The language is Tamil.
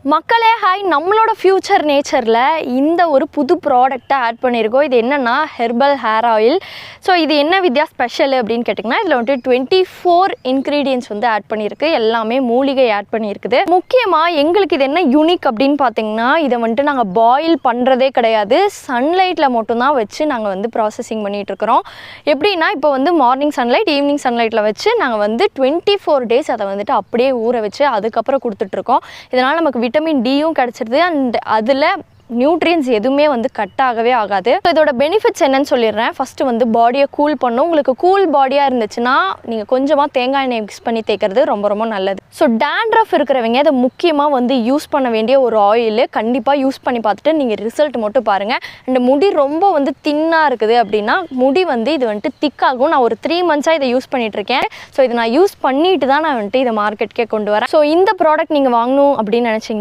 மக்களே ஹாய், நம்மளோட ஃபியூச்சர் நேச்சரில் இந்த ஒரு புது ப்ராடக்ட்டை ஆட் பண்ணியிருக்கோம். இது என்னென்னா ஹெர்பல் ஹேர் ஆயில். ஸோ இது என்ன வித்யா ஸ்பெஷல் அப்படின்னு கேட்டிங்கன்னா, இதில் வந்துட்டு 24 இன்க்ரீடியன்ட்ஸ் வந்து ஆட் பண்ணியிருக்கு. எல்லாமே மூலிகை ஆட் பண்ணியிருக்குது. முக்கியமாக எங்களுக்கு இது என்ன யூனிக் அப்படின்னு பார்த்தீங்கன்னா, இதை வந்துட்டு நாங்கள் பாயில் பண்ணுறதே கிடையாது. சன்லைட்டில் மட்டும்தான் வச்சு நாங்கள் வந்து ப்ராசஸிங் பண்ணிகிட்ருக்குறோம். எப்படின்னா, இப்போ வந்து மார்னிங் சன்லைட், ஈவினிங் சன்லைட்டில் வச்சு நாங்கள் வந்து 24 டேஸ் அதை வந்துட்டு அப்படியே ஊற வச்சு அதுக்கப்புறம் கொடுத்துட்ருக்கோம். இதனால் நமக்கு விட்டமின் டியும் கிடச்சிருது. அண்ட் அதில் நியூட்ரியன்ஸ் எதுவுமே வந்து கட் ஆகவே ஆகாது. ஸோ இதோட பெனிஃபிட்ஸ் என்னன்னு சொல்லிடுறேன். ஃபஸ்ட்டு வந்து பாடியை கூல் பண்ணும். உங்களுக்கு கூல் பாடியாக இருந்துச்சுன்னா நீங்கள் கொஞ்சமாக தேங்காய் எண்ணெய் மிக்ஸ் பண்ணி தேய்க்கிறது ரொம்ப ரொம்ப நல்லது. ஸோ டேண்ட்ரஃப் இருக்கிறவங்க இதை முக்கியமாக வந்து யூஸ் பண்ண வேண்டிய ஒரு ஆயில். கண்டிப்பாக யூஸ் பண்ணி பார்த்துட்டு நீங்கள் ரிசல்ட் மட்டும் பாருங்கள். அண்ட் முடி ரொம்ப வந்து தின்னாக இருக்குது அப்படின்னா முடி வந்து இது வந்துட்டு திக்காகும். நான் ஒரு 3 மந்த்ஸாக இதை யூஸ் பண்ணிகிட்ருக்கேன். ஸோ இதை நான் யூஸ் பண்ணிட்டு தான் நான் வந்துட்டு இதை மார்க்கெட்டுக்கே கொண்டு வரேன். ஸோ இந்த ப்ராடக்ட் நீங்கள் வாங்கணும் அப்படின்னு நினச்சிங்கன்னா